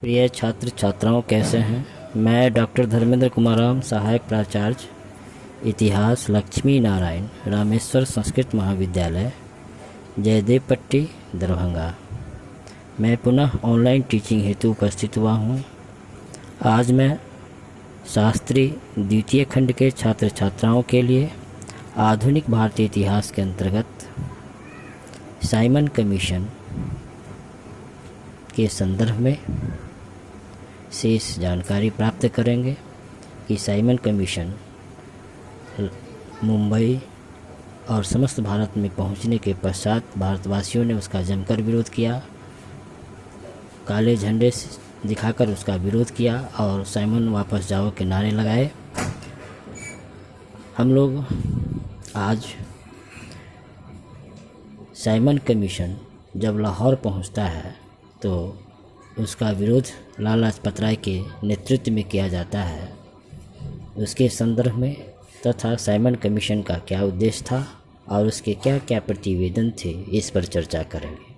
प्रिय छात्र छात्राओं, कैसे हैं। मैं डॉक्टर धर्मेंद्र कुमार राम, सहायक प्राचार्य इतिहास, लक्ष्मी नारायण रामेश्वर संस्कृत महाविद्यालय, जयदेव पट्टी, दरभंगा। मैं पुनः ऑनलाइन टीचिंग हेतु उपस्थित हुआ हूँ। आज मैं शास्त्री द्वितीय खंड के छात्र छात्राओं के लिए आधुनिक भारतीय इतिहास के अंतर्गत साइमन कमीशन के संदर्भ में शेष जानकारी प्राप्त करेंगे कि साइमन कमीशन मुंबई और समस्त भारत में पहुंचने के पश्चात भारतवासियों ने उसका जमकर विरोध किया, काले झंडे दिखाकर उसका विरोध किया और साइमन वापस जाओ के नारे लगाए। हम लोग आज साइमन कमीशन जब लाहौर पहुंचता है तो उसका विरोध लाला लाजपत राय के नेतृत्व में किया जाता है, उसके संदर्भ में तथा साइमन कमीशन का क्या उद्देश्य था और उसके क्या क्या प्रतिवेदन थे, इस पर चर्चा करेंगे।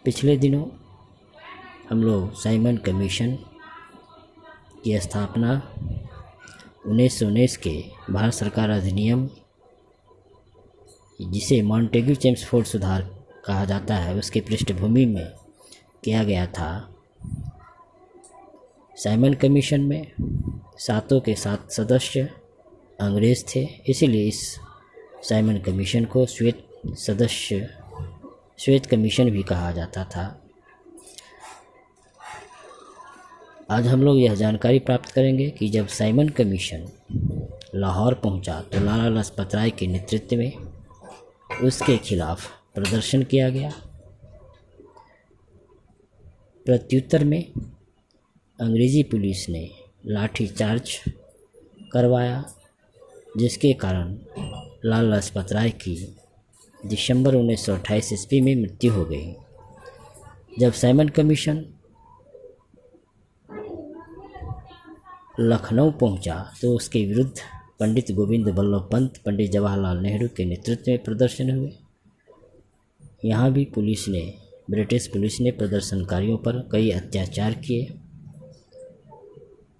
पिछले दिनों हम लोग साइमन कमीशन की स्थापना 1919 के भारत सरकार अधिनियम, जिसे मॉन्टेग्यू चेम्सफोर्ड सुधार कहा जाता है, उसके पृष्ठभूमि में किया गया था। साइमन कमीशन में 7 के 7 सदस्य अंग्रेज़ थे, इसीलिए इस साइमन कमीशन को श्वेत कमीशन भी कहा जाता था। आज हम लोग यह जानकारी प्राप्त करेंगे कि जब साइमन कमीशन लाहौर पहुंचा तो लाला लाजपत राय के नेतृत्व में उसके खिलाफ प्रदर्शन किया गया। प्रत्युत्तर में अंग्रेज़ी पुलिस ने लाठीचार्ज करवाया, जिसके कारण लाला लाजपत राय की दिसंबर 1928 ईस्वी में मृत्यु हो गई। जब साइमन कमीशन लखनऊ पहुंचा तो उसके विरुद्ध पंडित गोविंद बल्लभ पंत, पंडित जवाहरलाल नेहरू के नेतृत्व में प्रदर्शन हुए। यहाँ भी ब्रिटिश पुलिस ने प्रदर्शनकारियों पर कई अत्याचार किए।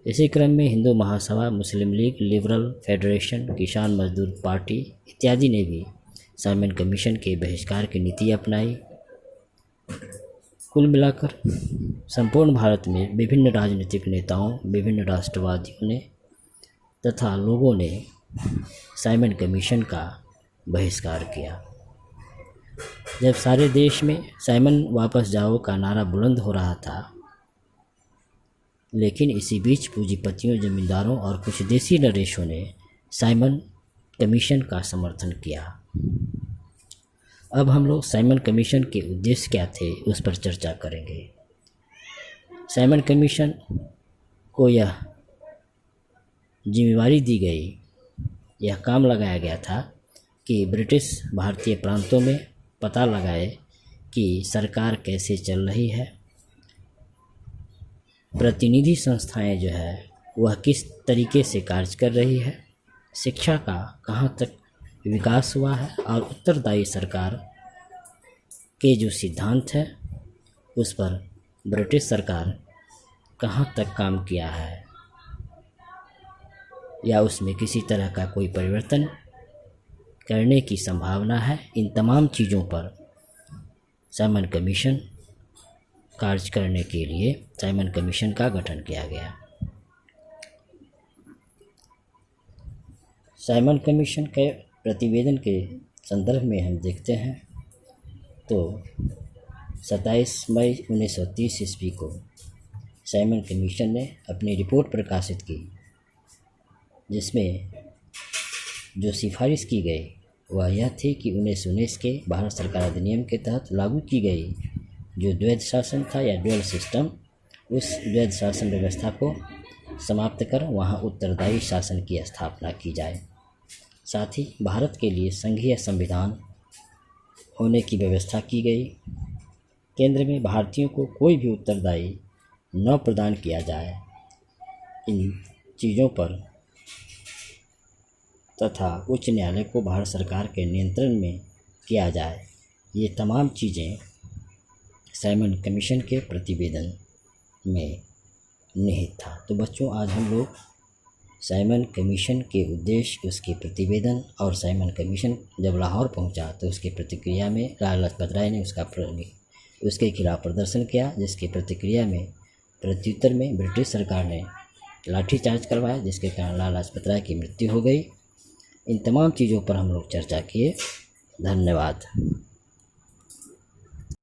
इसी क्रम में हिंदू महासभा, मुस्लिम लीग, लिबरल फेडरेशन, किसान मजदूर पार्टी इत्यादि ने भी साइमन कमीशन के बहिष्कार की नीति अपनाई। कुल मिलाकर संपूर्ण भारत में विभिन्न राजनीतिक नेताओं, विभिन्न राष्ट्रवादियों ने तथा लोगों ने साइमन कमीशन का बहिष्कार किया। जब सारे देश में साइमन वापस जाओ का नारा बुलंद हो रहा था, लेकिन इसी बीच पूंजीपतियों, जमींदारों और कुछ देसी नरेशों ने साइमन कमीशन का समर्थन किया। अब हम लोग साइमन कमीशन के उद्देश्य क्या थे, उस पर चर्चा करेंगे। साइमन कमीशन को यह जिम्मेवारी दी गई, यह काम लगाया गया था कि ब्रिटिश भारतीय प्रांतों में पता लगाए कि सरकार कैसे चल रही है, प्रतिनिधि संस्थाएं जो है वह किस तरीके से कार्य कर रही है, शिक्षा का कहाँ तक विकास हुआ है और उत्तरदायी सरकार के जो सिद्धांत है उस पर ब्रिटिश सरकार कहाँ तक काम किया है या उसमें किसी तरह का कोई परिवर्तन करने की संभावना है। इन तमाम चीज़ों पर साइमन कमीशन कार्य करने के लिए साइमन कमीशन का गठन किया गया। साइमन कमीशन के प्रतिवेदन के संदर्भ में हम देखते हैं तो 27 मई 1930 ईस्वी को साइमन कमीशन ने अपनी रिपोर्ट प्रकाशित की, जिसमें जो सिफारिश की गई वह यह थी कि 1919 के भारत सरकार अधिनियम के तहत लागू की गई जो द्वैध शासन था या ड्यूअल सिस्टम, उस द्वैध शासन व्यवस्था को समाप्त कर वहां उत्तरदायी शासन की स्थापना की जाए। साथ ही भारत के लिए संघीय संविधान होने की व्यवस्था की गई। केंद्र में भारतीयों को कोई भी उत्तरदायी न प्रदान किया जाए। इन चीज़ों पर तथा उच्च न्यायालय को भारत सरकार के नियंत्रण में किया जाए। ये तमाम चीज़ें साइमन कमीशन के प्रतिवेदन में निहित था। तो बच्चों, आज हम लोग साइमन कमीशन के उद्देश्य, उसके प्रतिवेदन और साइमन कमीशन जब लाहौर पहुंचा तो उसके प्रतिक्रिया में लाला लाजपत राय ने उसके खिलाफ प्रदर्शन किया, जिसके प्रतिक्रिया में प्रत्युत्तर में ब्रिटिश सरकार ने लाठीचार्ज करवाया, जिसके कारण लाला लाजपत राय की मृत्यु हो गई। इन तमाम चीज़ों पर हम लोग चर्चा किए। धन्यवाद।